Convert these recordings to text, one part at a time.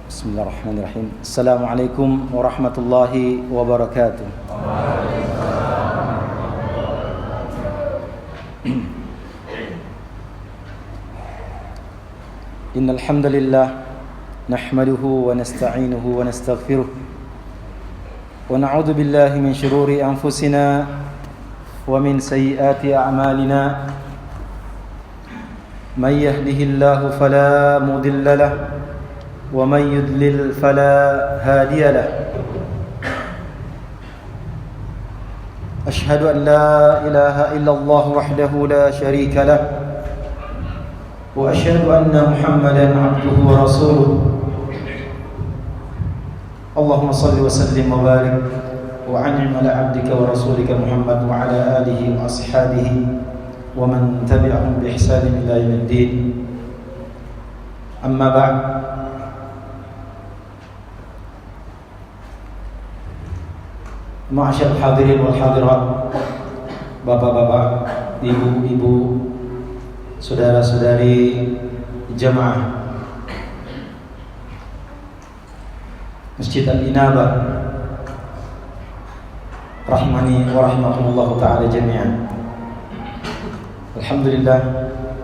Bismillahirrahmanirrahim. Assalamualaikum warahmatullahi wabarakatuh. Innal hamdalillah nahmaduhu wa nasta'inuhu wa nastaghfiruh wa na'udzu billahi min shururi anfusina wa min sayyiati a'malina. May yahdihillahu fala mudilla lahu ومن يضلل فلا هادي له. أشهد أن لا إله إلا الله وحده لا شريك له وأشهد أن محمدا عبده ورسوله. اللهم صل وسلم وبارك وأنعم على عبدك ورسولك محمد وعلى آله وأصحابه ومن تبعهم بإحسان إلى يوم الدين. أما بعد. Ma'asyar hadirin wal hadirat, bapak-bapak, ibu-ibu, saudara-saudari jamaah Masjid Al-Inabah rahimani wa rahimakumullah ta'ala jami'an. Alhamdulillah,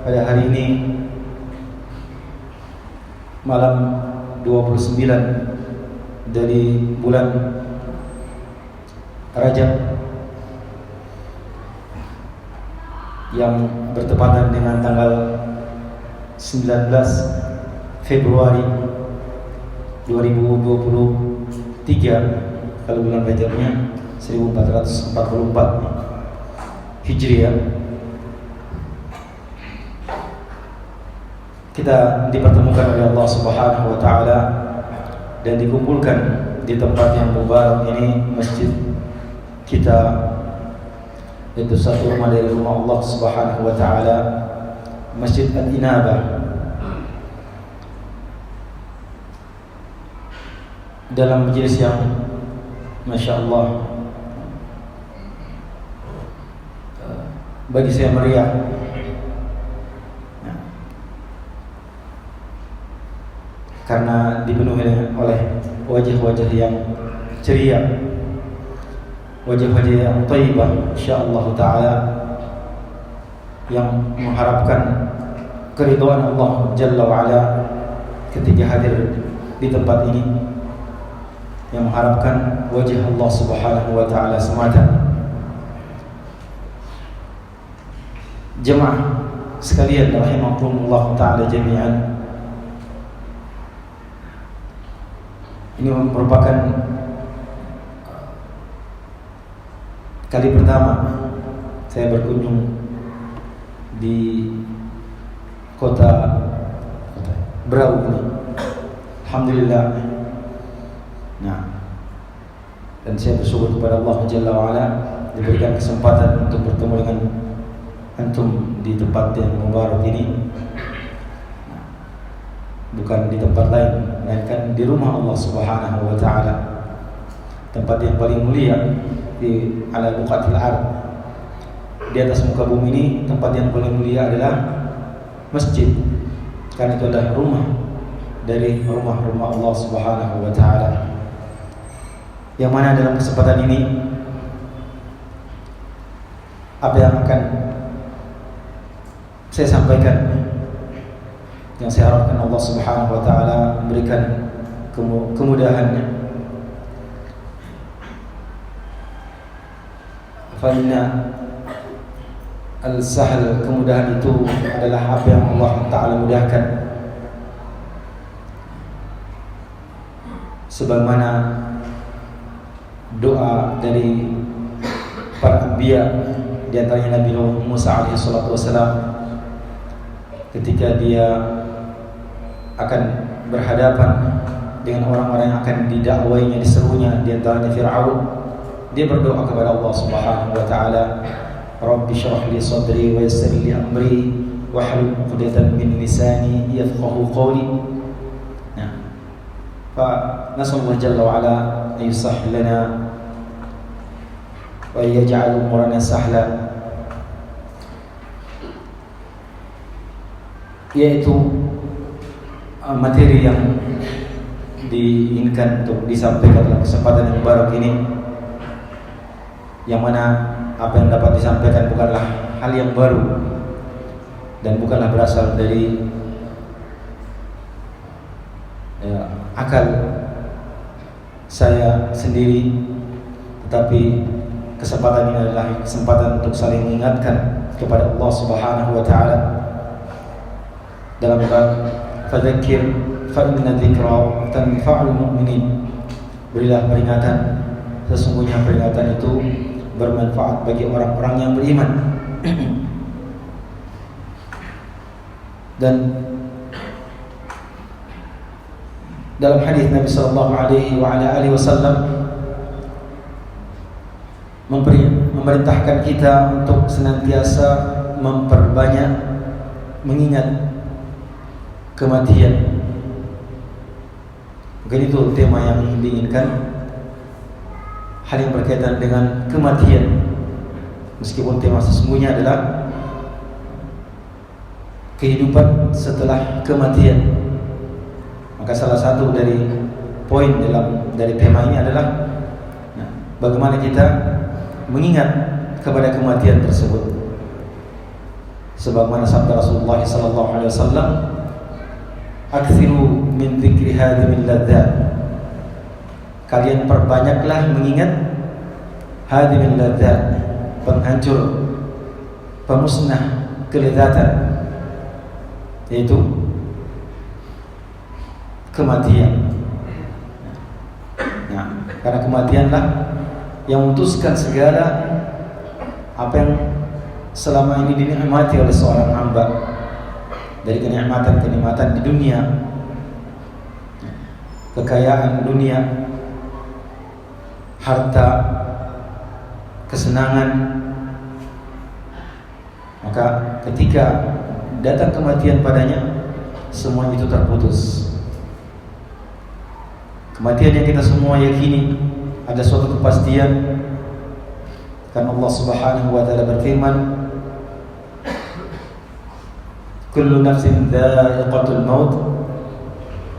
pada hari ini malam 29 dari bulan Rajab yang bertepatan dengan tanggal 19 Februari 2023, kalau bulan Rajabnya 1444 Hijriah. Kita dipertemukan oleh Allah Subhanahu wa taala dan dikumpulkan di tempat yang mubarak ini, masjid kita, itu satu rumah dari rumah Allah Subhanahu wa taala, Masjid Al-Inabah, dalam majelis yang Masya Allah bagi saya meriah. Karena dipenuhi oleh wajah-wajah yang ceria, wajah-wajah yang thayyibah insyaallah taala, yang mengharapkan keridhaan Allah Jalla wa Ala ketika hadir di tempat ini, yang mengharapkan wajah Allah Subhanahu wa taala semata. Jemaah sekalian rahimakumullah taala jami'an, ini merupakan kali pertama saya berkunjung di kota Berau ini. Alhamdulillah. Nah, dan saya bersyukur kepada Allah Jalla wa Ala diberikan kesempatan untuk bertemu dengan antum di tempat yang mubarak ini. Bukan di tempat lain, melainkan di rumah Allah Subhanahu wa taala, tempat yang paling mulia di ala buqatil ard, di atas muka bumi ini. Tempat yang paling mulia adalah masjid, karena itu adalah rumah dari rumah-rumah Allah Subhanahu wa taala. Yang mana dalam kesempatan ini apa yang akan saya sampaikan, yang saya harapkan Allah Subhanahu wa taala memberikan kemudahannya. Fa inna al-sahl, kemudahan itu adalah apa yang Allah taala mudahkan. Sebagaimana doa dari para anbiya, di antaranya Nabi Musa alaihi salatu wasalam, ketika dia akan berhadapan dengan orang-orang yang akan didakwainya, diserunya, di antaranya Fir'aun, dia berdoa kepada Allah Subhanahu wa taala, Rabbi shrah li sadri wa yassir li amri wahlul 'uqdatam min lisani yafqahu qawli. Nah, fa nasallahu jalla wa ala an yusahhil lana wa yaj'al umurana sahla, yaitu materi yang diinginkan untuk disampaikan dalam kesempatan yang baru ini, yang mana apa yang dapat disampaikan bukanlah hal yang baru dan bukanlah berasal dari akal saya sendiri, tetapi kesempatan ini adalah kesempatan untuk saling mengingatkan kepada Allah Subhanahu wa taala dalam bab fadzakir fa inna dzikra tanfa'ul mu'minin. Berilah peringatan, sesungguhnya peringatan itu bermanfaat bagi orang-orang yang beriman. Dan dalam hadis Nabi sallallahu alaihi wasallam memerintahkan kita untuk senantiasa memperbanyak mengingat kematian. Mungkin itu tema yang diinginkan, hal yang berkaitan dengan kematian, meskipun tema sesungguhnya adalah kehidupan setelah kematian. Maka salah satu dari poin dari tema ini adalah bagaimana kita mengingat kepada kematian tersebut. Sebagaimana sabda Rasulullah sallallahu alaihi wasallam, "Aktsiru min dzikri hadhimil ladzat." Kalian perbanyaklah mengingat hadhimil ladzat, penghancur, pemusnah kelezatan, yaitu kematian. Nah, karena kematianlah yang memutuskan segala apa yang selama ini dinikmati oleh seorang hamba dari kenikmatan-kenikmatan di dunia, kekayaan dunia, harta, kesenangan. Maka ketika datang kematian padanya, semua itu terputus. Kematian yang kita semua yakini ada suatu kepastian, karena Allah Subhanahu wa taala berfirman, "Kullu nafsin dha'iqatul maut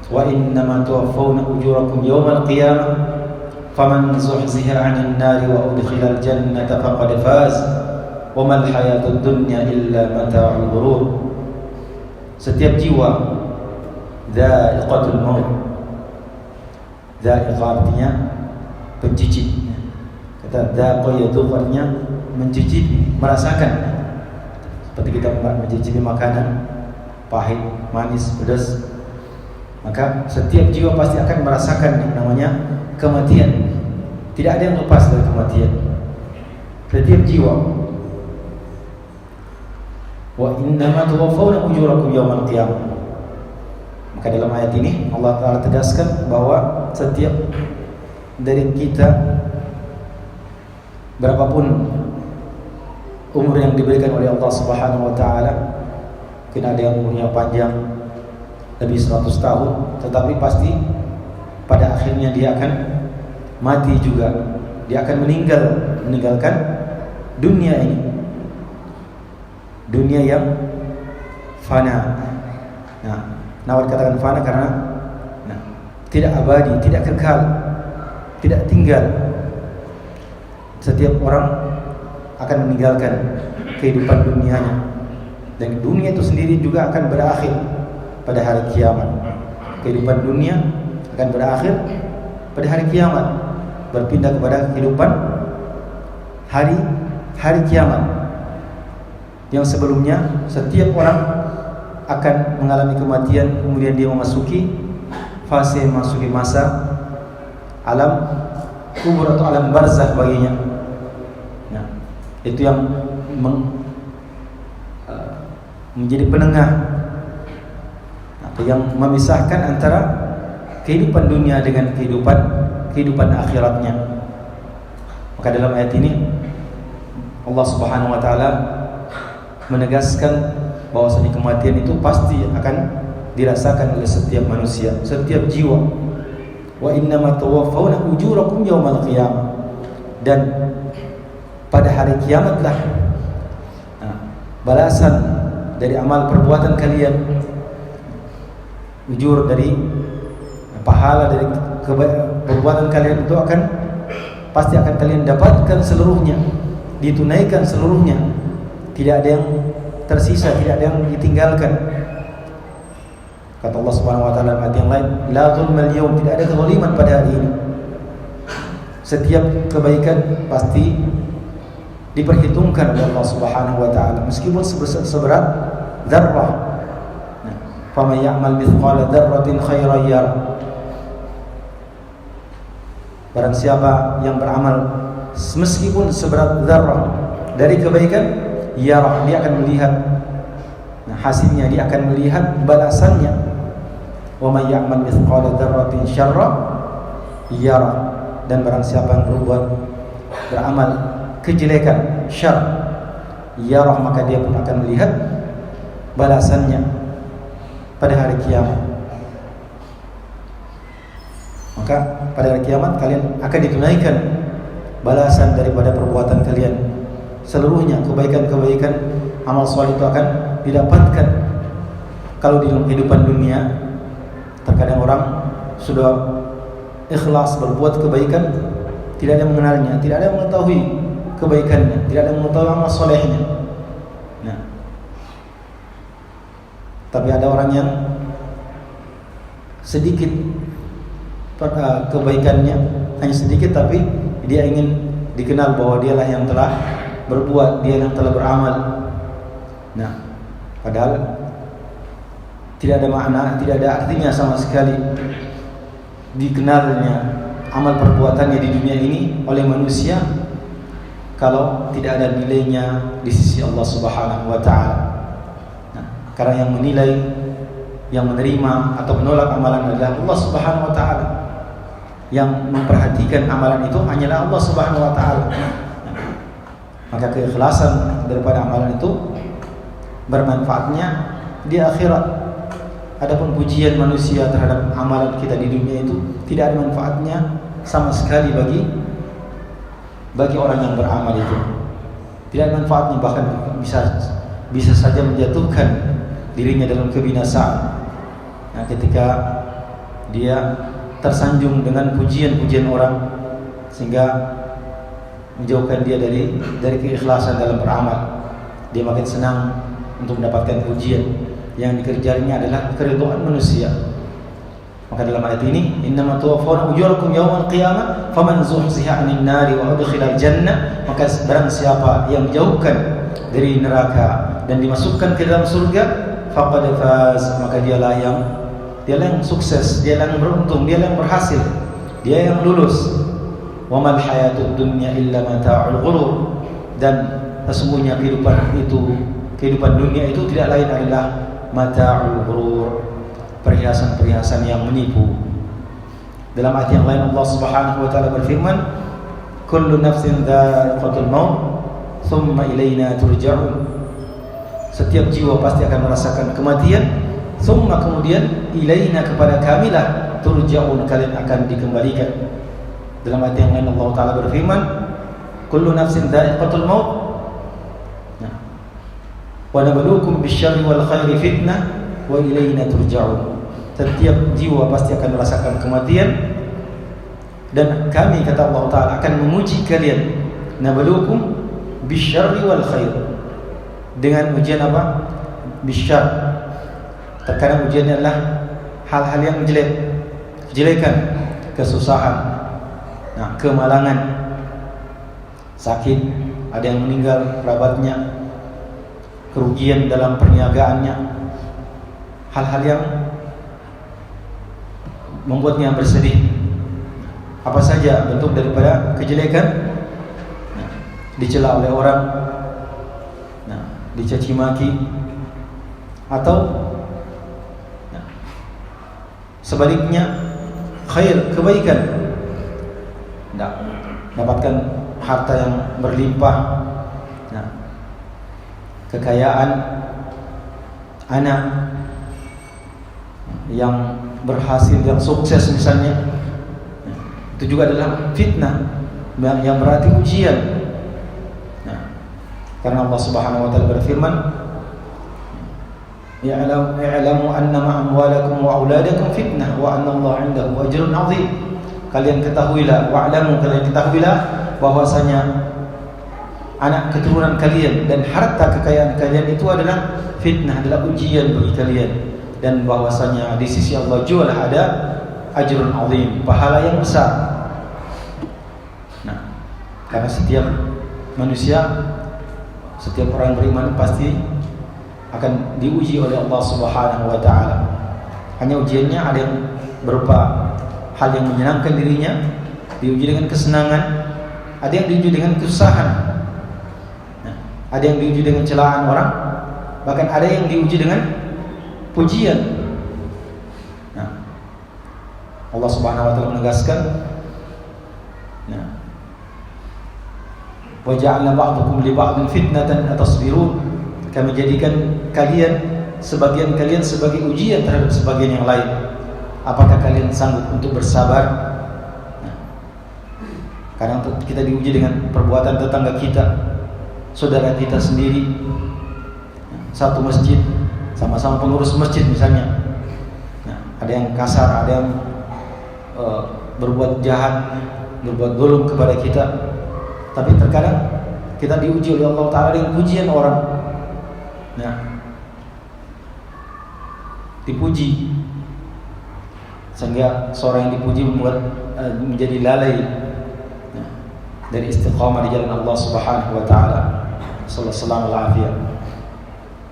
wa innama tuwaffawna ujurakum yawmal qiyamah faman zuhziha 'anil nari wa udkhilal jannata faqad faz wa mal hayatud dunya illa mata'ul ghurur." Setiap jiwa dha'iqatul maut. Dha'iqah artinya pencicip. Kata dhaqa yadhuq artinya mencicip, merasakan. Seperti kita mencicipi makanan pahit, manis, pedas. Maka setiap jiwa pasti akan merasakan yang namanya kematian. Tidak ada yang lepas dari kematian. Setiap jiwa. Wa innama tuwaffawna ujurakum yawmal qiyamah. Maka dalam ayat ini Allah Ta'ala tegaskan bahwa setiap dari kita, berapapun umur yang diberikan oleh Allah Subhanahu wa taala, mungkin ada yang umurnya panjang lebih 100 tahun, tetapi pasti pada akhirnya dia akan mati juga. Dia akan meninggalkan dunia ini. Dunia yang fana. Nah, dikatakan fana karena tidak abadi, tidak kekal, tidak tinggal. Setiap orang akan meninggalkan kehidupan dunianya, dan dunia itu sendiri juga akan berakhir pada hari kiamat. Kehidupan dunia akan berakhir pada hari kiamat, berpindah kepada kehidupan hari kiamat. Yang sebelumnya setiap orang akan mengalami kematian, kemudian dia memasuki masa alam kubur atau alam barzakh baginya. Nah, itu yang menjadi penengah, atau yang memisahkan antara kehidupan dunia dengan kehidupan akhiratnya. Maka dalam ayat ini Allah Subhanahu wa taala menegaskan bahwasanya kematian itu pasti akan dirasakan oleh setiap manusia, setiap jiwa. Wa innama tuwaffawna ujurakum yawmal qiyamah. Dan pada hari kiamatlah balasan dari amal perbuatan kalian, ujur dari pahala dari perbuatan kalian itu pasti akan kalian dapatkan seluruhnya, ditunaikan seluruhnya, tidak ada yang tersisa, tidak ada yang ditinggalkan. Kata Allah Subhanahu wa taala dalam ayat yang lain, la zulmal yaum, tidak ada kezaliman pada hari ini. Setiap kebaikan pasti diperhitungkan oleh Allah Subhanahu wa taala meskipun seberat dzarrah. Faman ya'mal mithqala dzarratin khairan yarah. Barang siapa yang beramal meskipun seberat dzarrah dari kebaikan, yarah, dia akan melihat hasilnya, dia akan melihat balasannya. Wa may ya'mal mithqala dzarratin syarran yarah. Dan barang siapa yang beramal kejelekan, syar, yarah, maka dia pun akan melihat balasannya pada hari kiamat. Maka pada hari kiamat kalian akan ditunaikan balasan daripada perbuatan kalian seluruhnya. Kebaikan-kebaikan amal saleh itu akan didapatkan. Kalau di dalam kehidupan dunia terkadang orang sudah ikhlas berbuat kebaikan, tidak ada yang mengenalnya, tidak ada yang mengetahui kebaikannya, tidak ada yang mengetahui amal solehnya. Nah, tapi ada orang yang sedikit kebaikannya, hanya sedikit, tapi dia ingin dikenal bahwa dialah yang telah berbuat, dia yang telah beramal. Nah, padahal tidak ada makna, tidak ada artinya sama sekali dikenalnya amal perbuatannya di dunia ini oleh manusia kalau tidak ada nilainya di sisi Allah Subhanahu wa taala. Nah, karena yang menilai, yang menerima atau menolak amalan adalah Allah Subhanahu wa taala. Yang memperhatikan amalan itu hanyalah Allah Subhanahu wa taala. Nah, maka keikhlasan daripada amalan itu bermanfaatnya di akhirat. Adapun pujian manusia terhadap amalan kita di dunia itu tidak ada manfaatnya sama sekali bagi orang yang beramal itu. Tidak ada manfaatnya, bahkan bisa saja menjatuhkan dirinya dalam kebinasaan. Nah, ketika dia tersanjung dengan pujian-pujian orang sehingga menjauhkan dia dari keikhlasan dalam beramal. Dia makin senang untuk mendapatkan pujian. Yang dikerjanya adalah keridhaan manusia. Maka dalam ayat ini, innama tuwaffawna ujurakum yaumal qiyamah faman zuhziha 'anil nari wa udkhilal jannah, maka barang siapa yang dijauhkan dari neraka dan dimasukkan ke dalam surga, faqad faz, maka dialah yang sukses, dialah yang beruntung, dialah yang berhasil, dia yang lulus. Wa mal hayatud dunya illa mata'ul ghurur, dan sesungguhnya kehidupan dunia itu tidak lain adalah mata'ul ghurur, perhiasan-perhiasan yang menipu. Dalam ayat yang lain Allah Subhanahu wa taala berfirman, kullu nafsin dha'iqatul maut thumma ilaina turja'un. Setiap jiwa pasti akan merasakan kematian, thumma, kemudian ilaina, kepada kamilah, turja'un, kalian akan dikembalikan. Dalam ayat yang lain Allah taala berfirman, kullu nafsin dha'iqatul maut wa nabluukum bisyarri wal khairi fitnah wa ilaina turja'un. Setiap jiwa pasti akan merasakan kematian, dan kami, kata Allah taala, akan menguji kalian. Nabluukum bisyarri wal khair, dengan ujian apa? Bisyar. Terkadang ujiannya adalah hal-hal yang jelek, kejelekan, kesusahan, kemalangan, sakit, ada yang meninggal kerabatnya, kerugian dalam perniagaannya, hal-hal yang membuatnya bersedih. Apa saja bentuk daripada kejelekan, dicela oleh orang, dicaci maki, atau sebaliknya khair, kebaikan, dapatkan harta yang berlimpah, kekayaan, anak yang berhasil, yang sukses misalnya, itu juga adalah fitnah yang berarti ujian. Karena Allah Subhanahu wa taala berfirman, I'lamu annama amwalakum wa auladakum fitnah wa anna Allah 'indahu ajrun 'azim. Kalian ketahuilah, wa'lamu, kalian ketahuilah bahwasanya anak keturunan kalian dan harta kekayaan kalian itu adalah fitnah, adalah ujian bagi kalian, dan bahwasanya di sisi Allah juga ada ajrun 'azim, pahala yang besar. Nah, karena setiap manusia, setiap orang beriman pasti akan diuji oleh Allah Subhanahu wa taala. Hanya ujiannya ada yang berupa hal yang menyenangkan dirinya, diuji dengan kesenangan, ada yang diuji dengan kesusahan. Nah, ada yang diuji dengan celaan orang, bahkan ada yang diuji dengan pujian. Nah, Allah Subhanahu wa taala menegaskan, nah, wa ja'alna ba'dakum li ba'din fitnatan atasbirun. Kami jadikan kalian, sebagian kalian sebagai ujian terhadap sebagian yang lain. Apakah kalian sanggup untuk bersabar? Nah, kadang kita diuji dengan perbuatan tetangga kita, saudara kita sendiri. Satu masjid, sama-sama pengurus masjid misalnya. Nah, ada yang kasar, ada yang berbuat jahat, berbuat zalim kepada kita. Tapi terkadang kita diuji oleh Allah Ta'ala dengan pujian orang. Nah, dipuji sehingga seorang yang dipuji membuat menjadi lalai dari istiqamah di jalan Allah Subhanahu wa taala. Sallallahu alaihi wasallam.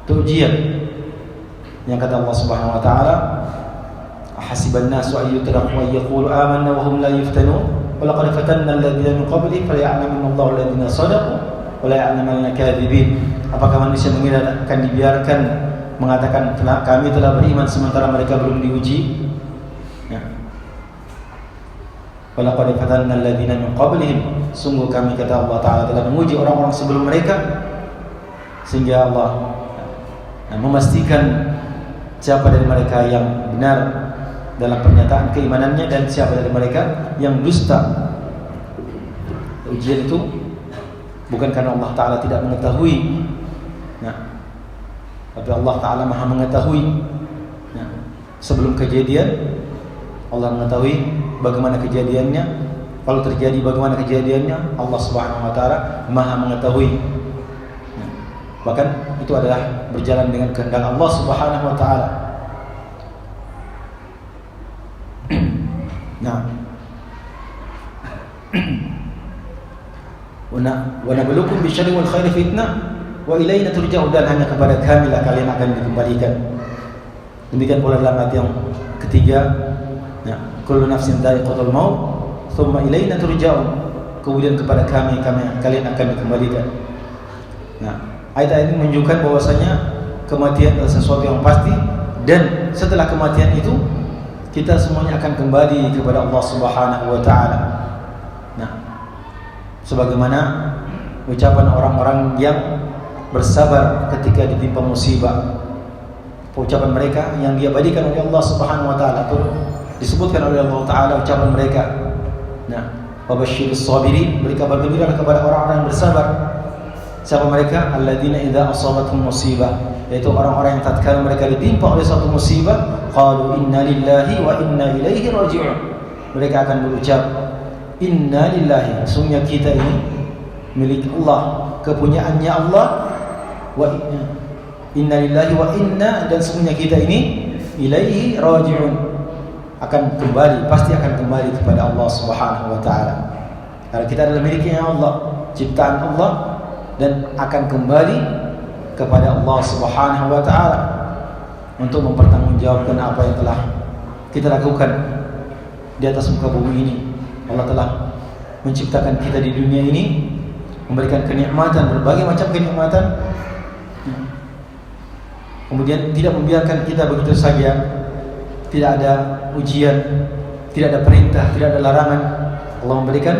Itu ujian yang kata Allah Subhanahu wa taala, "Ahasiban nasu ay yutraku ay yaqulu amanna wa hum la yuftanun wa laqad fatanna alladziina min qablihim falya'lamanna Allahu alladziina shadaqu wa la ya'lamanna al-kadzibin." Apakah manusia mengira akan dibiarkan mengatakan kami telah beriman sementara mereka belum diuji? Walaqad fatanna alladziina min qablihim, sungguh kami, kata Allah Ta'ala, telah menguji orang-orang sebelum mereka, sehingga Allah memastikan siapa dari mereka yang benar dalam pernyataan keimanannya dan siapa dari mereka yang dusta. Ujian itu bukan karena Allah Ta'ala tidak mengetahui, tapi Allah Ta'ala maha mengetahui. Sebelum kejadian Allah mengetahui bagaimana kejadiannya. Kalau terjadi bagaimana kejadiannya, Allah Subhanahu wa taala maha mengetahui. Bahkan itu adalah berjalan dengan kehendak Allah Subhanahu wa taala. Nah, wa nabluukum bisyarri wal khairi fitnah wa ilaina turja'un, dan hanya kepada kami lah kalian akan dikembalikan. Demikian pula dalam ayat yang ketiga, ya, kullu nafsin dha'iqatul maut tsumma ilaina turja'un, kemudian kepada kami kalian akan dikembalikan. Nah, ayat-ayat ini menunjukkan bahwasanya kematian adalah sesuatu yang pasti, dan setelah kematian itu kita semuanya akan kembali kepada Allah Subhanahu wa taala. Nah, sebagaimana ucapan orang-orang yang bersabar ketika ditimpa musibah, ucapan mereka yang diabadikan oleh Allah Subhanahu wa taala, itu disebutkan oleh Allah Ta'ala ucapan mereka. Nah, wabashshiris sabirin, mereka bergembira kepada orang-orang yang bersabar. Siapa mereka? Alladzina idza asabatuhum musibah, yaitu orang-orang yang tatkala mereka ditimpa oleh suatu musibah, qalu inna lillahi wa inna ilaihi raji'un. Mereka akan berucap, inna lillahi, sesungguhnya kita ini milik Allah, kepunyaannya Allah, wa inna lillahi wa inna, dan sesungguhnya kita ini ilaihi raji'un, akan kembali, pasti akan kembali kepada Allah Subhanahu wa taala. Karena kita adalah miliknya Allah, ciptaan Allah, dan akan kembali kepada Allah Subhanahu wa taala untuk mempertanggungjawabkan apa yang telah kita lakukan di atas muka bumi ini. Allah telah menciptakan kita di dunia ini, memberikan kenikmatan, berbagai macam kenikmatan, kemudian tidak membiarkan kita begitu saja, tidak ada ujian, tidak ada perintah, tidak ada larangan. Allah memberikan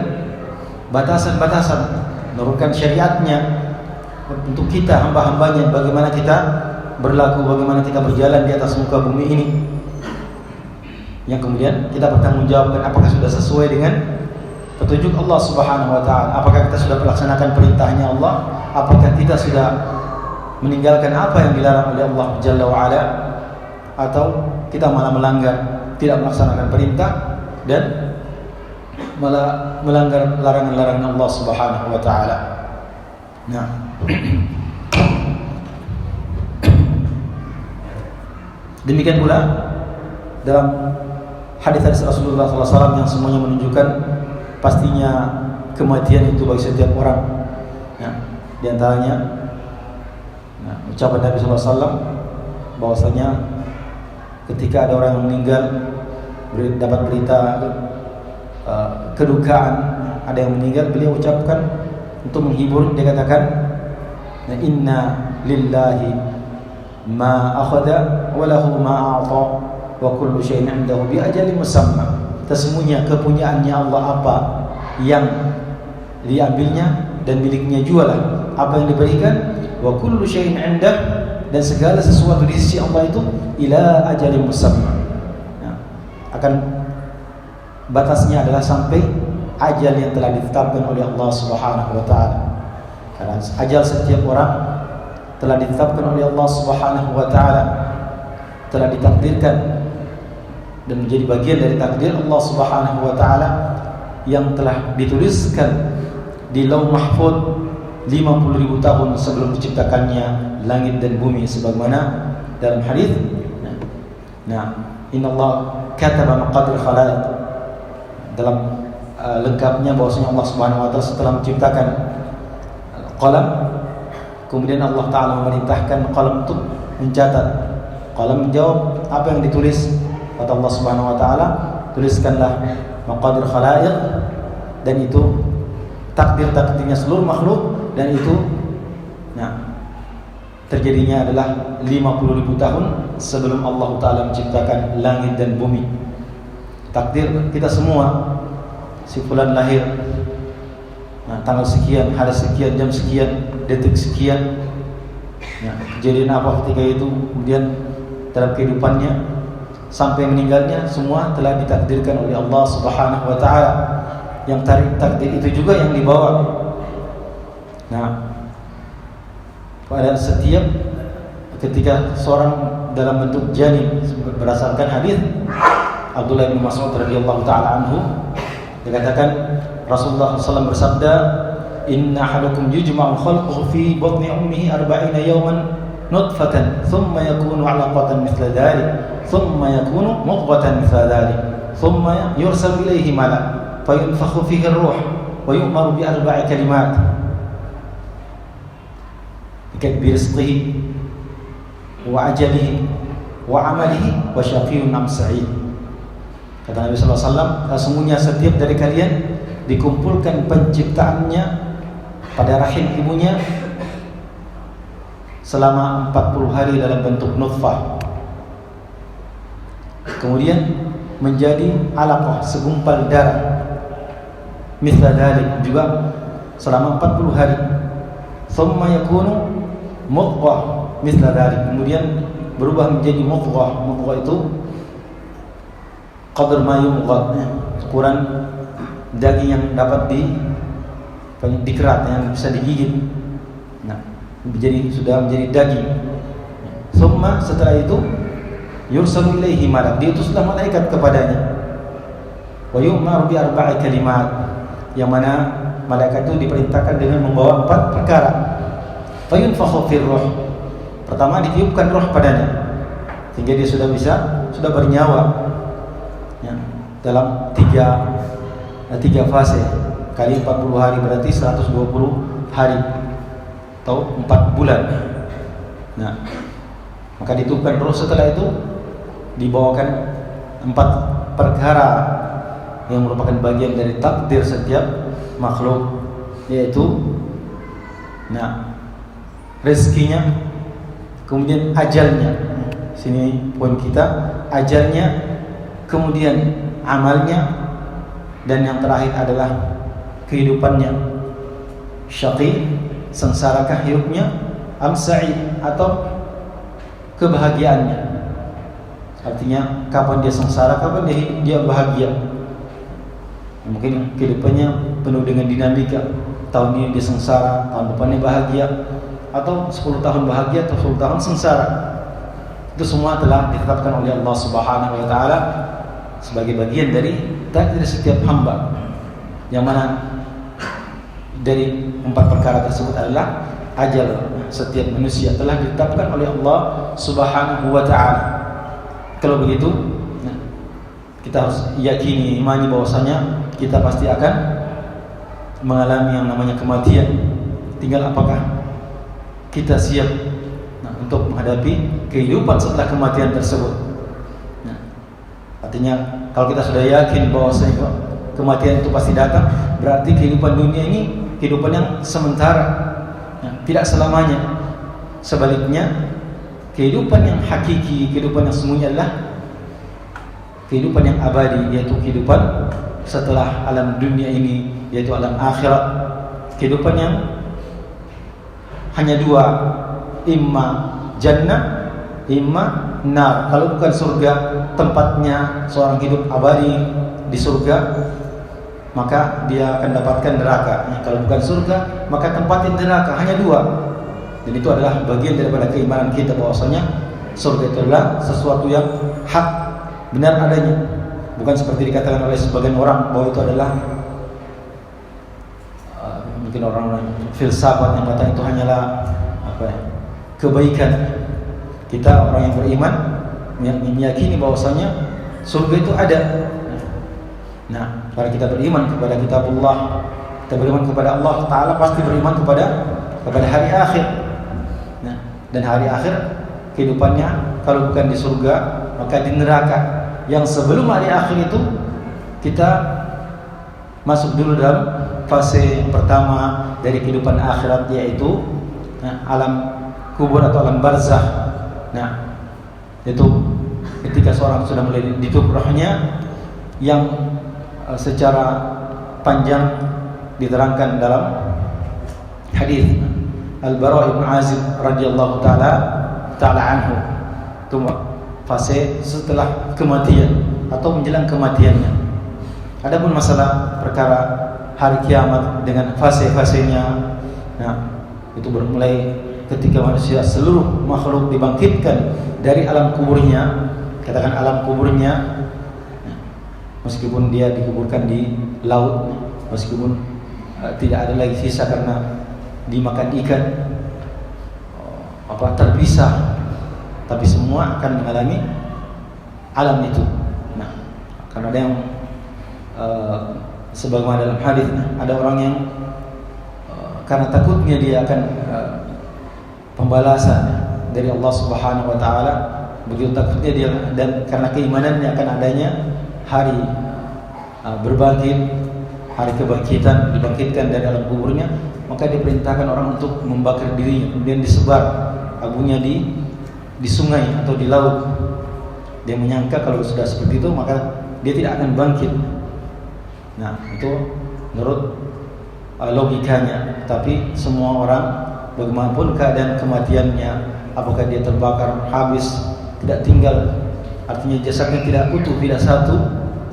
batasan-batasan, menurunkan syariatnya untuk kita, hamba-hambanya, bagaimana kita berlaku, bagaimana kita berjalan di atas muka bumi ini, yang kemudian kita bertanggungjawabkan apakah sudah sesuai dengan petunjuk Allah Subhanahu wa taala, apakah kita sudah melaksanakan perintahnya Allah, apakah kita sudah meninggalkan apa yang dilarang oleh Allah Jalla wa Ala, atau kita malah melanggar, tidak melaksanakan perintah dan malah melanggar larangan-larangan Allah Subhanahu wa taala. Nah, demikian pula dalam hadis Rasulullah SAW yang semuanya menunjukkan pastinya kematian itu bagi setiap orang. Nah, di antaranya ucapan Nabi SAW bahwasanya ketika ada orang yang meninggal, dapat berita kedukaan ada yang meninggal, beliau ucapkan untuk menghibur, dia katakan, inna lillahi ma akhadha wa lahu ma a'ta wa kullu syai'in 'indahu bi ajalin musamma. Sesungguhnya kepunyaannya Allah apa yang diambilnya dan miliknya jualah apa yang diberikan, wa kullu syai'in 'indah, dan segala sesuatu di sisi Allah itu ila ajalin musamma. Nah, akan batasnya adalah sampai ajal yang telah ditetapkan oleh Allah Subhanahu wa taala. Karena ajal setiap orang telah ditetapkan oleh Allah Subhanahu wa taala, telah ditakdirkan dan menjadi bagian dari takdir Allah Subhanahu wa taala yang telah dituliskan di Lauh Mahfuz 50.000 tahun sebelum diciptakannya langit dan bumi, sebagaimana dalam hadis, nah, innallaha kataba maqadir khalaiq, dalam lengkapnya bahwasanya Allah Subhanahu wa taala setelah menciptakan qalam, kemudian Allah taala memerintahkan qalam untuk mencatat. Qalam menjawab apa yang ditulis, kata Allah Subhanahu wa taala, tuliskanlah maqadir khalaiq, dan itu takdir-takdirnya seluruh makhluk, dan itu terjadinya adalah 50.000 tahun sebelum Allah taala menciptakan langit dan bumi. Takdir kita semua, si fulan lahir tanggal sekian, hari sekian, jam sekian, detik sekian, kejadian apa ketika itu, kemudian dalam kehidupannya sampai meninggalnya, semua telah ditakdirkan oleh Allah Subhanahu wa taala. Yang takdir itu juga yang dibawa. Nah, pada setiap ketika seorang dalam bentuk janin, berdasarkan hadis Abdullah bin Mas'ud radhiyallahu taala anhu, dikatakan Rasulullah SAW bersabda, inna ahadakum yujma'u khalquhu fi batni ummihi 40 yawman nutfatan thumma yakunu 'alaqatan mithla dhalik thumma yakunu mudghatan mithla dhalik thumma yursalu ilayhi malak fayunfakhu fihi ar-ruh wa yu'maru bi 4 kalimat bikatbi rizqihi wa ajalihi wa amalihi wa syaqiyyun am sa'id. Kata Nabi SAW, sesungguhnya setiap dari kalian dikumpulkan penciptaannya pada rahim ibunya selama 40 hari dalam bentuk nutfah, kemudian menjadi alaqah, segumpal darah, mithla dhalik, juga selama 40 hari, thumma yakunu mudghah mithla dhalik, kemudian berubah menjadi mudghah. Mudghah itu qadar ma yumghad, ukuran daging yang dapat dikerat, yang bisa digigit. Nah, sudah menjadi daging. Thumma, setelah itu yursalu ilaihi malak, diutuslah malaikat kepadanya. Wa yu'maru bi 4 kalimat, yang mana malaikat itu diperintahkan dengan membawa 4 perkara. Fayunfakhu fir ruh, pertama ditiupkan roh padanya sehingga dia sudah bernyawa. Dalam tiga fase kali 40 hari berarti 120 hari atau 4 bulan. Nah, maka ditiupkan roh. Setelah itu dibawakan 4 perkara yang merupakan bagian dari takdir setiap makhluk, yaitu rezekinya, kemudian ajalnya. Sini poin kita, ajalnya, kemudian amalnya, dan yang terakhir adalah kehidupannya. Syaqi, sengsarakah hidupnya, am sa'id, atau kebahagiaannya. Artinya kapan dia sengsara, kapan dia bahagia. Mungkin kehidupannya penuh dengan dinamika. Tahun ini dia sengsara, tahun depannya bahagia. atau 10 tahun bahagia atau 10 tahun sengsara. Itu semua telah ditetapkan oleh Allah Subhanahu wa taala sebagai bagian dari takdir setiap hamba. Yang mana dari 4 perkara tersebut adalah ajal setiap manusia telah ditetapkan oleh Allah Subhanahu wa taala. Kalau begitu, kita harus yakini, imani bahwasanya kita pasti akan mengalami yang namanya kematian. Tinggal apakah kita siap untuk menghadapi kehidupan setelah kematian tersebut. Artinya kalau kita sudah yakin bahwasanya kematian itu pasti datang, berarti kehidupan dunia ini kehidupan yang sementara, tidak selamanya. Sebaliknya, kehidupan yang hakiki, kehidupan yang sesungguhnya adalah kehidupan yang abadi, yaitu kehidupan setelah alam dunia ini, yaitu alam akhirat. Kehidupan yang hanya 2, imma jannah, imma nar. Kalau bukan surga, tempatnya seorang hidup abadi di surga, maka dia akan dapatkan neraka. Kalau bukan surga, maka tempatnya neraka. Hanya 2. Dan itu adalah bagian daripada keimanan kita bahwasanya surga itu adalah sesuatu yang hak, benar adanya. Bukan seperti dikatakan oleh sebagian orang bahwa itu adalah mungkin orang-orang filsafat yang kata itu hanyalah kebaikan. Kita orang yang beriman yang meyakini bahwasanya surga itu ada. Nah, kalau kita beriman kepada kitabullah, kita beriman kepada Allah Ta'ala, pasti beriman kepada hari akhir. Nah, dan hari akhir kehidupannya kalau bukan di surga, maka di neraka. Yang sebelum hari akhir itu kita masuk dulu dalam fase pertama dari kehidupan akhirat, yaitu alam kubur atau alam barzakh. Nah, itu ketika seorang sudah mulai ditutup rohnya, yang secara panjang diterangkan dalam hadis Al-Bara' bin Azib radhiyallahu taala anhu. Itu fase setelah kematian atau menjelang kematiannya. Adapun masalah perkara hari kiamat dengan fase-fasenya, nah, itu bermulai ketika manusia seluruh makhluk dibangkitkan dari alam kuburnya. Katakan alam kuburnya, meskipun dia dikuburkan di laut, meskipun tidak ada lagi sisa karena dimakan ikan, terpisah, tapi semua akan mengalami alam itu. Nah, karena ada yang sebagaimana dalam hadis, ada orang yang karena takutnya dia akan pembalasan dari Allah Subhanahu wa taala, begitu takutnya dia, dan karena keimanannya akan adanya hari berbangkit, hari kebangkitan, dibangkitkan dari alam kuburnya, maka diperintahkan orang untuk membakar dirinya, kemudian disebar abunya di sungai atau di laut. Dia menyangka kalau sudah seperti itu maka dia tidak akan bangkit. Nah, itu menurut logikanya. Tapi semua orang, bagaimanapun keadaan kematiannya, apakah dia terbakar habis, tidak tinggal, artinya jasadnya tidak utuh, tidak satu,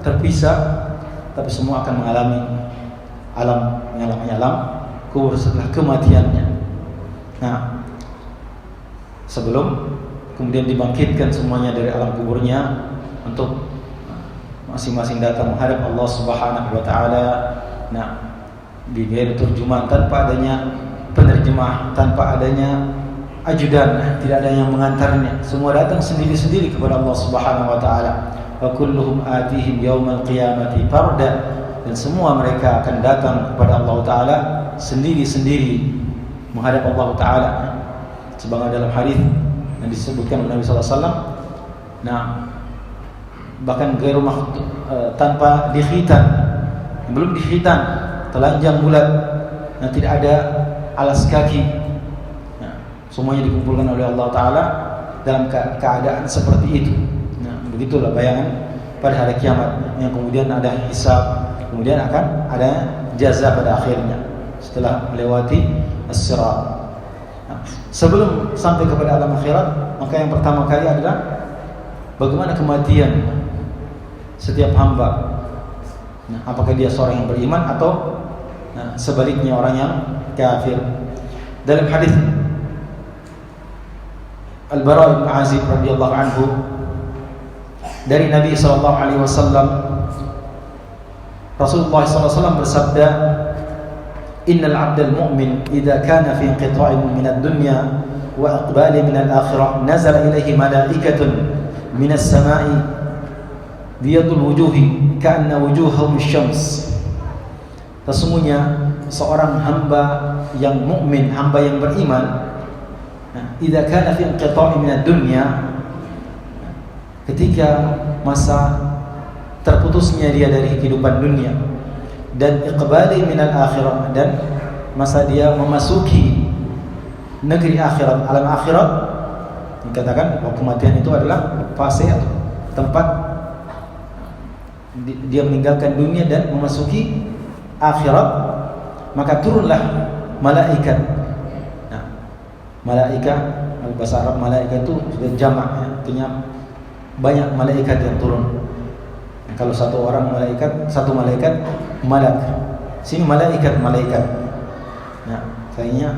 terpisah, tapi semua akan mengalami alam kubur setelah kematiannya. Nah, sebelum kemudian dibangkitkan semuanya dari alam kuburnya untuk masing-masing datang menghadap Allah Subhanahu wa taala. Nah, bighairi turjuman, tanpa adanya penerjemah, tanpa adanya ajudan, tidak ada yang mengantarnya. Semua datang sendiri-sendiri kepada Allah Subhanahu wa taala. Wa kulluhum atihim yaumal qiyamati farda, dan semua mereka akan datang kepada Allah taala sendiri-sendiri menghadap Allah taala. Sebagaimana dalam hadis yang disebutkan oleh Nabi sallallahu alaihi wasallam, nah, bahkan ghairu tanpa dikhitan, belum dikhitan, telanjang bulat, nah, tidak ada alas kaki. Nah, semuanya dikumpulkan oleh Allah taala dalam keadaan seperti itu. Nah, begitulah bayangan pada hari kiamat, yang kemudian ada hisab, kemudian akan ada jaza pada akhirnya setelah melewati as-sirat. Nah, sebelum sampai kepada alam akhirat, maka yang pertama kali adalah bagaimana kematian setiap hamba. Nah, apakah dia seorang yang beriman atau sebaliknya orang yang kafir. Dalam hadis Al-Bara bin Azib radhiyallahu anhu dari Nabi sallallahu alaihi wasallam, Rasulullah sallallahu alaihi wasallam bersabda, "Innal 'abdal mu'min idza kana fi inqita'in min ad-dunya wa iqbali min al-akhirah nazala ilaihi malaikatun min as-sama'i biyadul wujuhi ka'anna wujuhahum asy-syams." Sesungguhnya seorang hamba yang mukmin, hamba yang beriman, idza kana fi inqita'i min ad-dunya, ketika masa terputusnya dia dari kehidupan dunia, dan iqbali min al-akhirah, dan masa dia memasuki negeri akhirat, alam akhirat. Dikatakan bahwa kematian itu adalah fase atau tempat dia meninggalkan dunia dan memasuki akhirat, maka turunlah malaikat. Malaikat, bahasa Arab malaikat itu sudah jamak, artinya banyak malaikat yang turun. Kalau satu orang malaikat, satu malaikat malak. Sini malaikat. Nah, kayaknya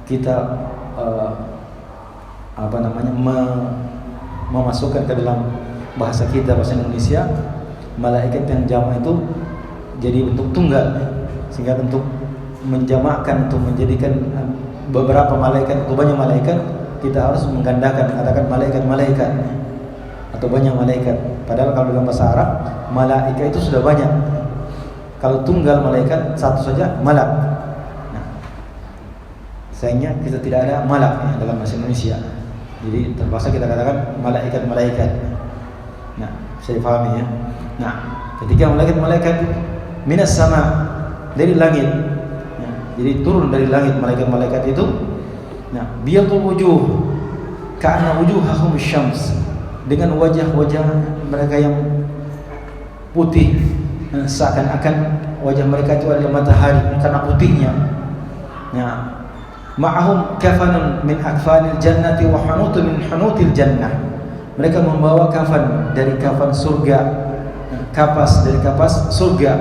kita memasukkan ke dalam bahasa kita, bahasa Indonesia, malaikat yang jamak itu jadi bentuk tunggal, sehingga untuk menjamakkan, untuk menjadikan beberapa malaikat atau banyak malaikat, kita harus menggandakan, katakan malaikat atau banyak malaikat. Padahal kalau dalam bahasa Arab malaikat itu sudah banyak. Kalau tunggal malaikat satu saja malak. Nah, sayangnya kita tidak ada malak ya, dalam bahasa Indonesia. Jadi terpaksa kita katakan malaikat. Nah, saya pahami ya. Nah, ketika malaikat minas sama, dari langit. Jadi turun dari langit malaikat-malaikat itu. Nah, biyadul wujuh ka'anna wujuhahum asy-syams, dengan wajah-wajah mereka yang putih, seakan-akan wajah mereka itu adalah matahari karena putihnya. Nah, ma'ahum kafanun min akfanil jannati wa hanutun min hanutil jannah. Mereka membawa kafan dari kafan surga, kapas dari kapas surga.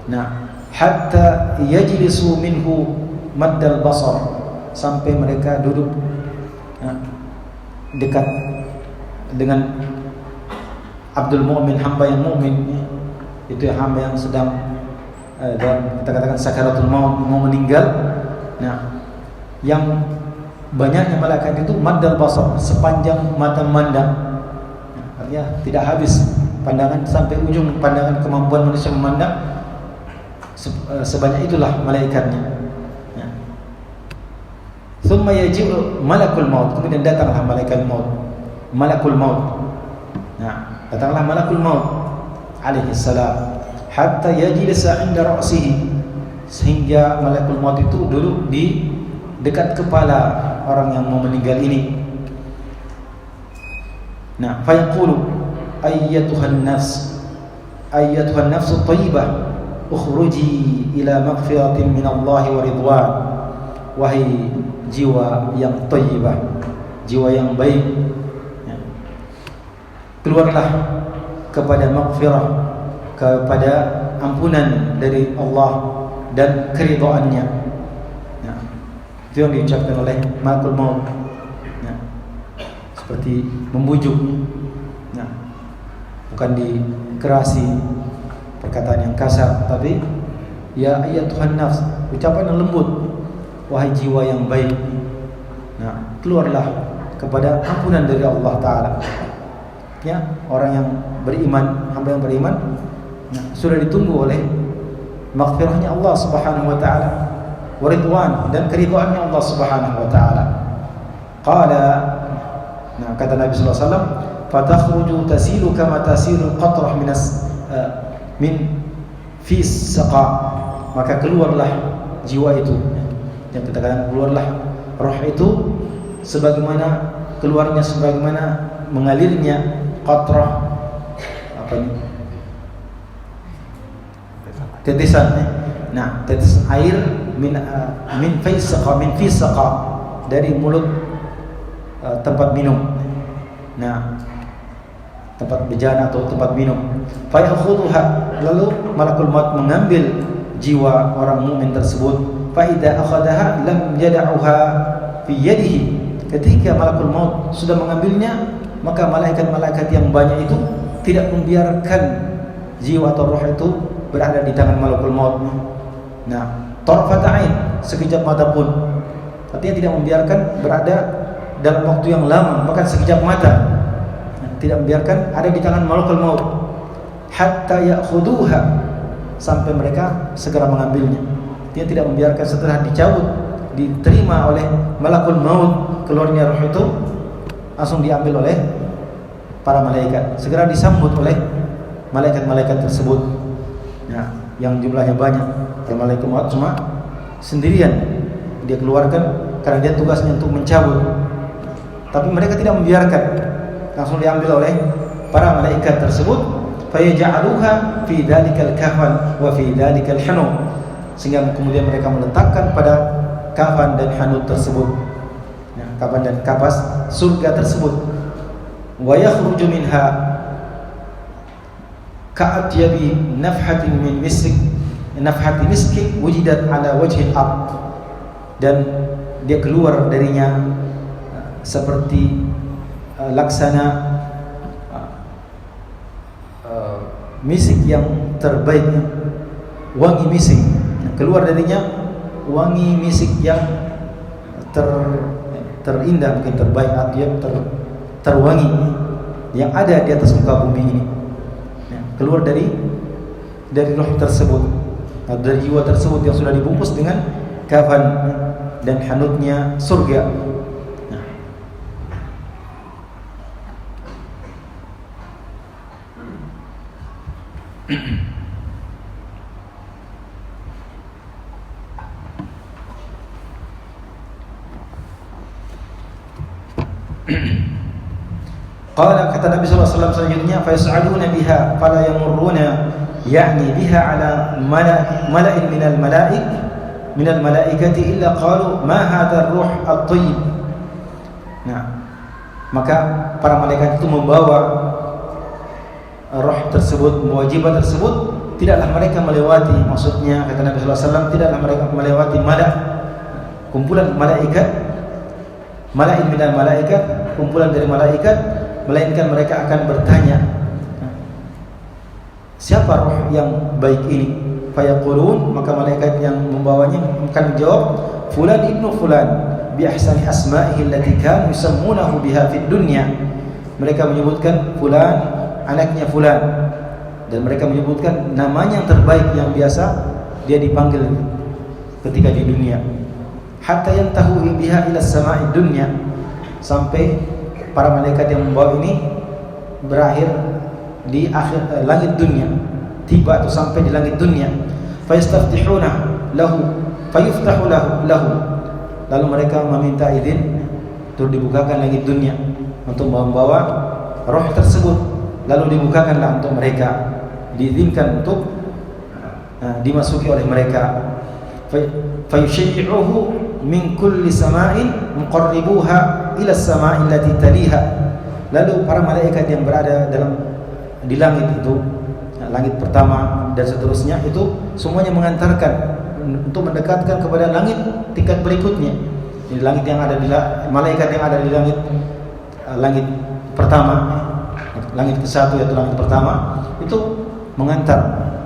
Nah, hatta yajlisu minhu maddal basar, sampai mereka duduk dekat dengan Abdul Mu'min, hamba yang mukmin, itu hamba yang sedang dalam kita katakan sakaratul maut, mau meninggal. Nah, yang banyaknya malaikat itu maddal basar, sepanjang mata memandang. Artinya tidak habis pandangan sampai ujung pandangan, kemampuan manusia memandang. Sebanyak itulah malaikatnya. Thumma yaji'u malakul maut, kemudian datanglah malaikat maut, malakul maut. Nah, datanglah malakul maut alaihi salam, hatta yajlisa 'inda ra'sihi, sehingga malakul maut itu duduk di dekat kepala orang yang mau meninggal ini. Nah, fa yaqulu ayyatuhan nafs at-thayyibah ukhruji ila maghfiratin min Allah wa ridwan. Wahai jiwa yang thayyibah, jiwa yang baik, keluarlah kepada maghfirah, kepada ampunan dari Allah dan keridhaannya. Nah, itu yang diucapkan oleh malakul maut. Nah, seperti membujuk. Nah, bukan dikerasi perkataan yang kasar, tapi ya ayyatuhan nafs, ucapan yang lembut, wahai jiwa yang baik. Nah, keluarlah kepada ampunan dari Allah Ta'ala. Ya, orang yang beriman, hamba yang beriman, nah, sudah ditunggu oleh maghfirahnya Allah Subhanahu wa Ta'ala, wa ridwan, dan keridhaannya Allah Subhanahu wa Ta'ala. Qala, nah, kata Nabi sallallahu alaihi wasallam, fatakhruju tasilu kama tasilu qatrah min fi saqa, maka keluarlah jiwa itu, yang kita katakan keluarlah roh itu, sebagaimana keluarnya, sebagaimana mengalirnya qatrah, apa ini, tetesan. Nah, tetes air min fi saqa, dari mulut tempat minum. Nah, tempat bejana atau tempat minum. Fa ya'khudhuha, lalu malakul maut mengambil jiwa orang mukmin tersebut. Fa idza akhadaha lam yad'uha fi yadihi ketika malakul maut sudah mengambilnya, maka malaikat-malaikat yang banyak itu tidak membiarkan jiwa atau roh itu berada di tangan malakul maut. Nah, tarfat ain, sekejap mata pun, artinya tidak membiarkan berada dalam waktu yang lama, bahkan sekejap mata, tidak membiarkan ada di tangan malakul maut, hatta ya'khuduha, sampai mereka segera mengambilnya. Dia tidak membiarkan setelah dicabut, diterima oleh malakul maut, keluarnya roh itu langsung diambil oleh para malaikat, segera disambut oleh malaikat-malaikat tersebut. Nah, yang jumlahnya banyak. Malaikat maut cuma sendirian dia keluarkan karena dia tugasnya untuk mencabut. Tapi mereka tidak membiarkan, langsung diambil oleh para malaikat tersebut. Fayaj'aluha fi dzalikal kafan wa fi dzalikal hanut, sehingga kemudian mereka meletakkan pada kafan dan hanut tersebut, ya, kafan dan kapas surga tersebut. Wa yakhruju minha ka'atyabi nafhatin min misk, nafhati miski wujidat ala wajhil ard, dan dia keluar darinya seperti laksana misik yang terbaik, wangi misik, keluar darinya wangi misik yang terindah, mungkin terbaik, artinya terwangi yang ada di atas muka bumi ini, ya, keluar dari roh tersebut, dari jiwa tersebut yang sudah dibungkus dengan kafan dan hanutnya surga. Qala, kata Nabi sallallahu alaihi wasallam selanjutnya, fa yas'aluna biha fala yamurruna ya'ni biha ala mala'in minal malaikati illa qalu ma hadha ar-ruh at-thayyib. Nah, maka para malaikat itu membawa roh tersebut, membawa jiwa tersebut, tidaklah mereka melewati, maksudnya kata Nabi sallallahu alaihi wasallam, tidaklah mereka melewati kumpulan malaikat, mala'in minal malaikat, kumpulan dari malaikat, melainkan mereka akan bertanya, siapa roh yang baik ini? Fayaqulun, maka malaikat yang membawanya akan menjawab, fulan ibnu fulan bi ahsani asma'ihi allati kanu yusammunahu biha fid dunya. Mereka menyebutkan fulan, anaknya fulan, dan mereka menyebutkan namanya yang terbaik yang biasa dia dipanggil ketika di dunia. Hatta yantahu biha ila sama'i dunya, sampai para malaikat yang membawa ini berakhir di akhir langit dunia, tiba atau sampai di langit dunia. Fayastaftihuna lahu fayuftahu lahu, lalu mereka meminta izin untuk dibukakan langit dunia untuk membawa roh tersebut, lalu dibukakanlah untuk mereka, diizinkan untuk dimasuki oleh mereka. Fayushayyi'uhu min kulli sama'in muqarribuha ila as-sama'i allati taliha. Lalu para malaikat yang berada di langit itu, langit pertama dan seterusnya, itu semuanya mengantarkan untuk mendekatkan kepada langit tingkat berikutnya. Jadi langit yang ada malaikat yang ada di langit pertama, langit ke-1 yaitu langit pertama, itu mengantar,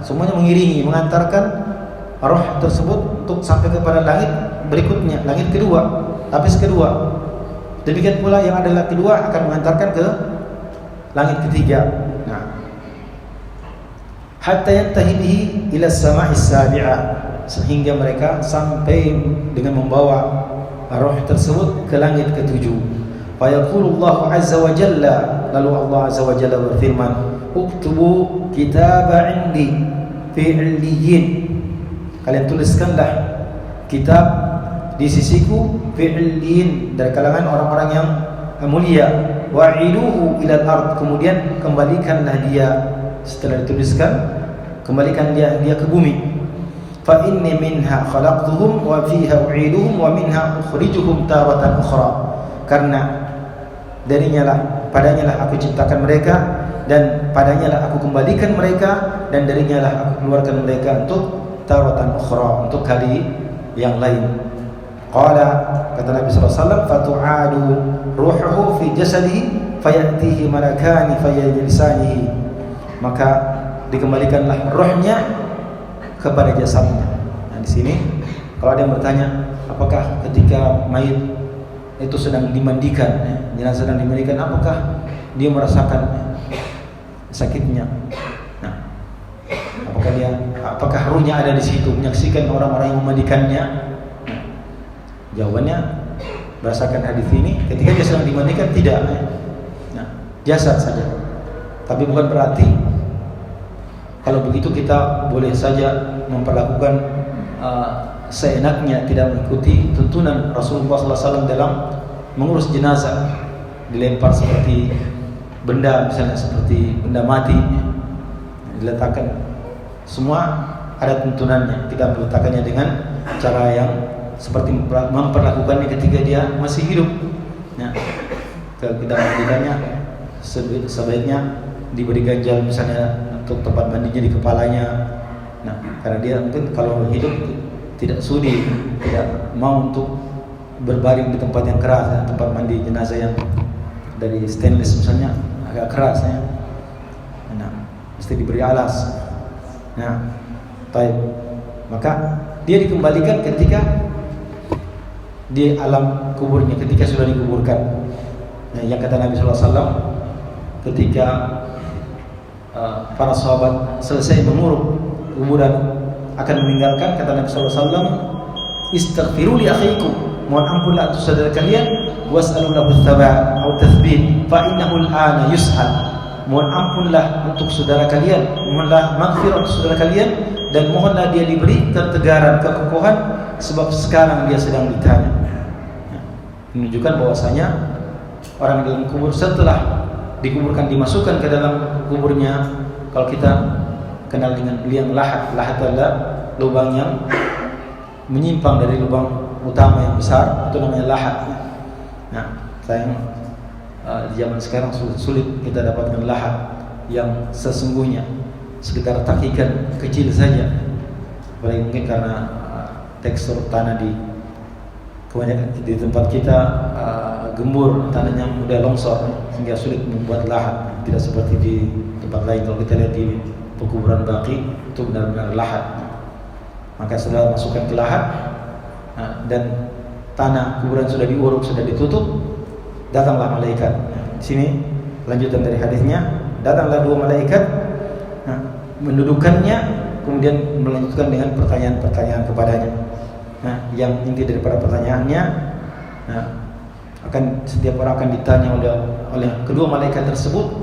semuanya mengiringi, mengantarkan roh tersebut untuk sampai kepada langit berikutnya, langit kedua, lapis kedua. Demikian pula yang adalah kedua akan mengantarkan ke langit ketiga. Nah, hatta yantahi bihi ila as-sama'is sabi'ah, sehingga mereka sampai dengan membawa roh tersebut ke langit ketujuh. Fa yaqulullahu azza wa jalla, lalu Allah azza wa jalla berfirman, uktubu kitaba 'indi fi 'illiyyin, kalian tuliskanlah kitab di sisiku, fi 'illiyyin, dari kalangan orang-orang yang mulia, wa'iduhu ila al-ard, kemudian kembalikanlah dia, setelah dituliskan kembalikan dia ke bumi. Fa inni minha khalaqtuhum wa fiha u'iduhum wa minha ukhrijuhum taratan ukhra, karena darinya lah, padanya lah aku ciptakan mereka, dan padanya lah aku kembalikan mereka, dan darinya lah aku keluarkan mereka untuk taratan ukhra, untuk kali yang lain. Qala, kata Nabi sallallahu alaihi wasallam, fatu'adu ruhuhu fi jasadihi fayatihi malakani fayajlisanihi, maka dikembalikanlah rohnya kepada jasadnya. Nah, di sini kalau ada yang bertanya, apakah ketika mayit itu sedang dimandikan, jenazah sedang dimandikan, apakah dia merasakan sakitnya? Nah, apakah ruhnya ada di situ menyaksikan orang-orang yang memandikannya? Nah, jawabannya berdasarkan hadis ini, ketika dia sedang dimandikan tidak. Nah, jasad saja. Tapi bukan berarti kalau begitu kita boleh saja memperlakukan seenaknya, tidak mengikuti tuntunan Rasulullah SAW dalam mengurus jenazah, dilempar seperti benda, misalnya seperti benda mati, diletakkan. Semua ada tuntunannya. Kita meletakkannya dengan cara yang seperti memperlakukannya ketika dia masih hidup. Nah, kita mandikannya sebaiknya diberi ganjal, misalnya untuk tempat mandinya di kepalanya. Nah, karena dia mungkin kalau hidup tidak sudi, tidak mau untuk berbaring di tempat yang keras, ya, tempat mandi jenazah yang dari stainless misalnya agak keras, ya. Nah, mesti diberi alas. Nah, baik. Maka dia dikembalikan ketika di alam kuburnya, ketika sudah dikuburkan. Nah, yang kata Nabi SAW, ketika para sahabat selesai menguruk kuburan akan meninggalkan, kata Nabi SAW, istaghfiru li akhikum, mohon ampunlah untuk saudara kalian, was'alu lahu tsaba' atau tathbit fa innahu al-ana yus'al, mohon ampunlah untuk saudara kalian, mohonlah maghfirah untuk saudara kalian, dan mohonlah dia diberi ketegaran, kekokohan, sebab sekarang dia sedang ditanya. Menunjukkan bahwasanya orang di dalam kubur setelah dikuburkan, dimasukkan ke dalam kuburnya, kalau kita kenal dengan liang lahat. Lahat adalah lubang yang menyimpang dari lubang utama yang besar, itu namanya lahat. Nah, sayang di zaman sekarang sulit kita dapatkan lahat yang sesungguhnya, sekitar takikan kecil saja. Apalagi mungkin karena tekstur tanah di kebanyakan di tempat kita gembur, tanahnya mudah longsor sehingga sulit membuat lahat. Tidak seperti di tempat lain. Kalau kita lihat di pekuburan Baqi itu benar-benar lahat. Maka setelah masukkan ke lahat, dan tanah kuburan sudah diuruk, sudah ditutup, datanglah malaikat. Di sini lanjutan dari hadisnya, datanglah dua malaikat, mendudukkannya, kemudian melanjutkan dengan pertanyaan-pertanyaan kepadanya. Nah, yang inti daripada pertanyaannya, setiap orang akan ditanya oleh kedua malaikat tersebut,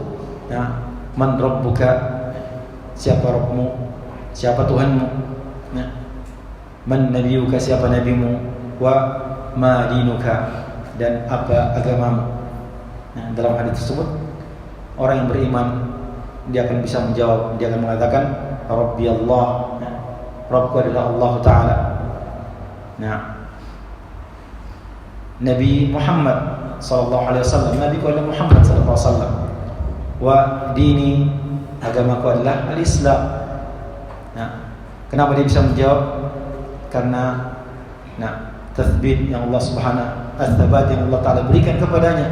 man rabbuka, siapa Rabbmu, siapa Tuhanmu, man nabiyuka, siapa nabimu, wa ma dinuka, dan apa agamamu. Nah, dalam hadis tersebut orang yang beriman dia akan bisa menjawab, dia akan mengatakan Rabbi Allah, Rabbku adalah Allah Ta'ala. Nah, Nabi Muhammad sallallahu alaihi wasallam, Nabi ku adalah Muhammad sallallahu alaihi wasallam, wa dini, agamaku adalah al-Islam. Nah, kenapa dia bisa menjawab? Karena tathbit yang Allah Subhanahu ats-tsabat yang Allah Ta'ala berikan kepadanya.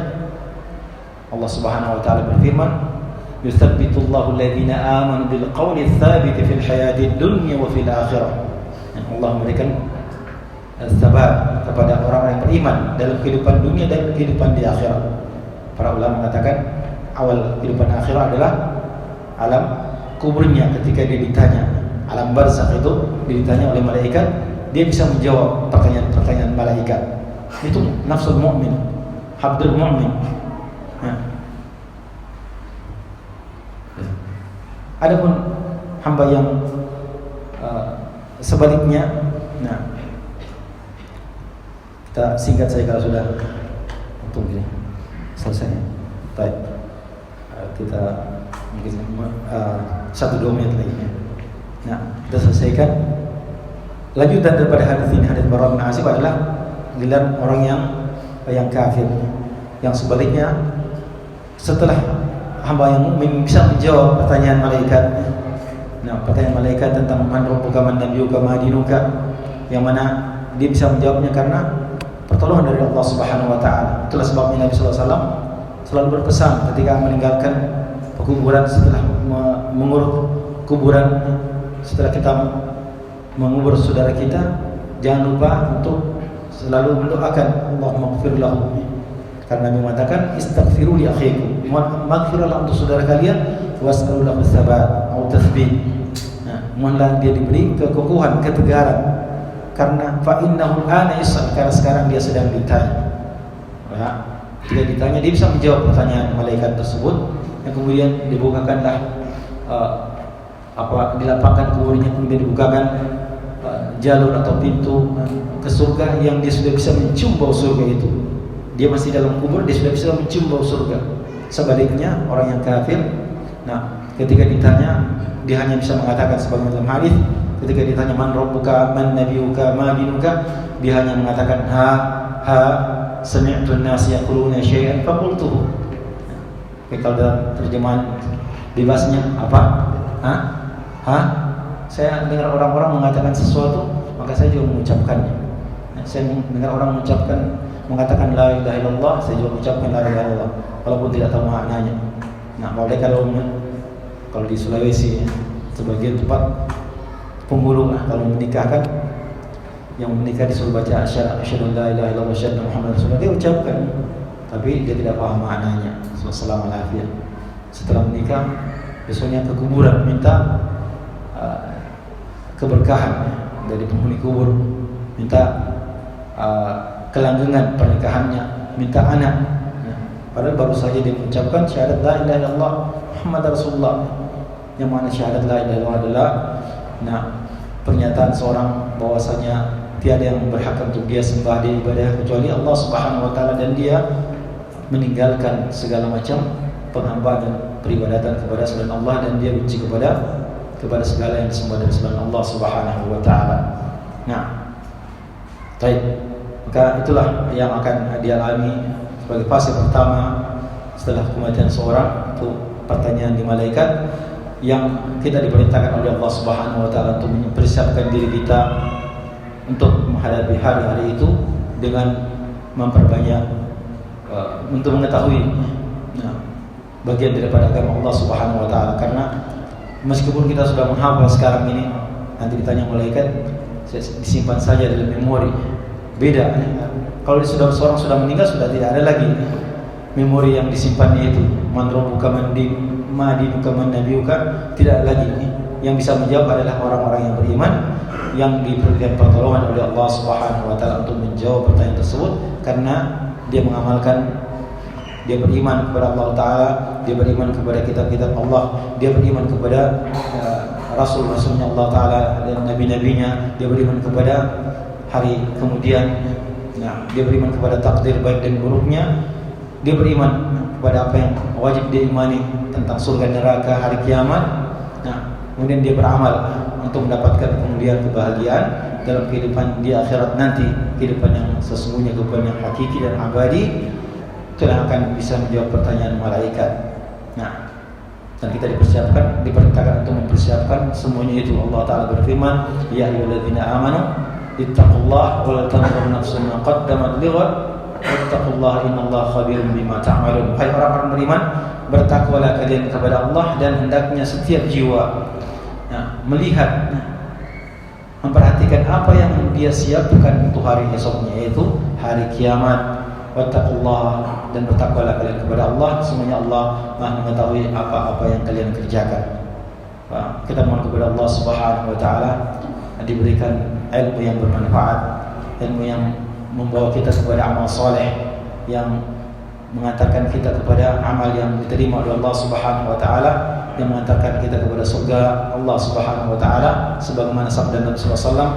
Allah Subhanahu wa Ta'ala berfirman, yuthabbitullahu alladhina amanu bil qawli ats-tsabit fil hayatid dunya wa fil akhirah. Allah memberikan ats-tsabat kepada orang-orang yang beriman dalam kehidupan dunia dan kehidupan di akhirat. Para ulama mengatakan awal kehidupan akhirat adalah alam kuburnya, ketika dia ditanya. Alam barzakh itu ditanya oleh malaikat, dia bisa menjawab pertanyaan-pertanyaan malaikat. Itu nafsul mu'min, habdul mu'min. Adapun hamba yang sebaliknya, kita singkat saja kalau sudah untuk ini selesai. Baik, kita mungkin 1-2 menit lagi. Kita selesaikan. Lanjutan daripada hadis ini, hadis Bara' bin Azib adalah giliran orang yang kafir. Yang sebaliknya, setelah hamba yang mukmin bisa menjawab pertanyaan malaikat. Pertanyaan malaikat tentang man rabbuka, man nabiyuka, ma dinuka, yang mana dia bisa menjawabnya karena pertolongan dari Allah Subhanahu wa taala. Itulah sebabnya Nabi sallallahu alaihi wasallam selalu berpesan ketika meninggalkan kuburan, setelah menguruk kuburan, setelah kita mengubur saudara kita, jangan lupa untuk selalu mendoakan Allahumma ighfir lahu. Karena Nabi mengatakan istaghfiru li akhikum, maghfirlah untuk saudara kalian, was'alu lahu tsabat atau tathbit. Nah, mohonlah dia diberi kekokohan, ketegaran. Karena fa innahu ana yas'al, karena sekarang dia sedang ditanya. Ya, ketika ditanya dia bisa menjawab pertanyaan malaikat tersebut, dan kemudian dibukakanlah dilapangkan kuburnya, kemudian dibukakan jalur atau pintu ke surga yang dia sudah bisa mencium bau surga itu. Dia masih dalam kubur, dia sudah bisa mencium bau surga. Sebaliknya orang yang kafir, nah ketika ditanya dia hanya bisa mengatakan sebagaimana dalam hadis, ketika ditanya man rabbuka man nabiyuka ma dinuka, dia hanya mengatakan ha sami'tu an-nas yaquluna syai'an faqultuhu. Kalau dalam terjemahan bebasnya apa? Saya dengar orang-orang mengatakan sesuatu, maka saya juga mengucapkannya. Saya dengar orang mengatakan la ilaha illallah, saya juga mengucapkan la ilaha illallah walaupun tidak tahu maknanya. Nah, boleh kalau di Sulawesi, sebagian tempat penghulu kalau menikahkan, yang menikah disuruh baca asyhadu an la ilaha illallah wa asyhadu muhammadar rasulullah, dia ucapkan, tapi dia tidak paham maknanya. Sallallahu alaihi wasallam. Setelah menikah, besoknya ke kuburan minta keberkahan dari penghuni kubur, minta kelanggengan pernikahannya, minta anak. Padahal baru saja dia mengucapkan syahadat la ilaha illallah muhammadar rasulullah. Yang mana syahadat la ilaha illallah adalah pernyataan seorang bahwasanya tiada yang berhak untuk dia sembah, dia ibadah kecuali Allah Subhanahu wa taala, dan dia meninggalkan segala macam penghambaan dan peribadatan kepada selain Allah, dan dia benci kepada segala yang disembah dari selain Allah Subhanahu wa taala. Nah, baik. Maka itulah yang akan dialami sebagai fase pertama setelah kematian seorang, itu pertanyaan di malaikat, yang kita diperintahkan oleh Allah Subhanahu wa taala untuk mempersiapkan diri kita untuk menghadapi hari-hari itu dengan memperbanyak untuk mengetahui bagian daripada agama Allah Subhanahu wa taala. Karena meskipun kita sudah menghafal sekarang ini, nanti ditanya malaikat, disimpan saja dalam memori. Beda. Kalau seorang sudah meninggal, sudah tidak ada lagi memori yang disimpannya itu. Man rabbuka man dinuka man nabiyuka, tidak lagi. Yang bisa menjawab adalah orang-orang yang beriman, yang diberikan pertolongan oleh Allah Subhanahu wa taala untuk menjawab pertanyaan tersebut, karena dia mengamalkan, dia beriman kepada Allah Ta'ala, dia beriman kepada kitab-kitab Allah, dia beriman kepada Rasul-Rasulnya Allah Ta'ala dan Nabi-Nabinya, dia beriman kepada hari kemudian, dia beriman kepada takdir baik dan buruknya, dia beriman kepada apa yang wajib dia imani tentang surga neraka, hari kiamat. Kemudian dia beramal untuk mendapatkan kemudian kebahagiaan dalam kehidupan di akhirat nanti, kehidupan yang sesungguhnya, kehidupan yang hakiki dan abadi. Itulah akan bisa menjawab pertanyaan malaikat. Dan kita diperintahkan untuk mempersiapkan semuanya itu. Allah Ta'ala berfirman, ya ayyuhalladzina amanu ittaqullaha wa la tanzur nafsun ma qaddamat lighad wattaqullaha innallaha khabirum bima ta'malun. Hai orang-orang beriman, bertakwalah kalian kepada Allah, dan hendaknya setiap jiwa melihat, memperhatikan apa yang dia siapkan untuk hari esoknya, yaitu hari kiamat. Wattaqullaha, dan bertakwalah kalian kepada Allah, semuanya Allah Maha mengetahui apa-apa yang kalian kerjakan. Kita mohon kepada Allah Subhanahu wa taala diberikan ilmu yang bermanfaat, ilmu yang membawa kita kepada amal soleh, yang mengantarkan kita kepada amal yang diterima oleh Allah Subhanahu wa taala, yang mengantarkan kita kepada surga Allah Subhanahu wa taala, sebagaimana sabda Nabi sallallahu alaihi wasallam,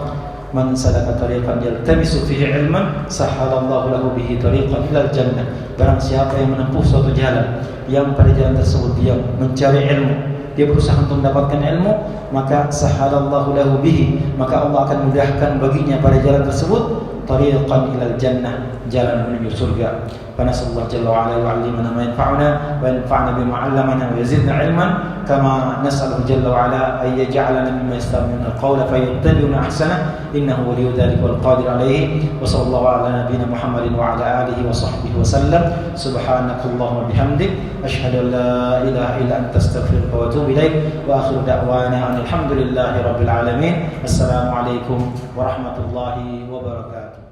man salaka tariqan yaltamisu fihi ilman sahhalallahu lahu bihi tariqan ilal jannah. Barang siapa yang menempuh suatu jalan, yang pada jalan tersebut dia mencari ilmu, dia berusaha untuk mendapatkan ilmu, maka sahhalallahu lahu bihi, maka Allah akan mudahkan baginya pada jalan tersebut tariqan ilal jannah, jalan menuju surga. Fanasallahu jalla wa ala yu'allimana ma yanfa'una wa yanfa'na bima 'allamana wa yazidna 'ilman kama nas'aluhu jalla wa ala ay yaj'alana mimman yastami'una al-qawla fayattabi'una ahsana innahu waliyyu dhalika wal qadir 'alayhi. Wa sallallahu ala nabiyyina Muhammadin wa ala alihi wa sahbihi wa sallam. Subhanakallahumma bihamdik asyhadu an la ilaha illa anta astaghfiruka wa atubu ilaik. Wa akhiru da'wana alhamdulillahi rabbil alamin. Assalamualaikum warahmatullahi wabarakatuh.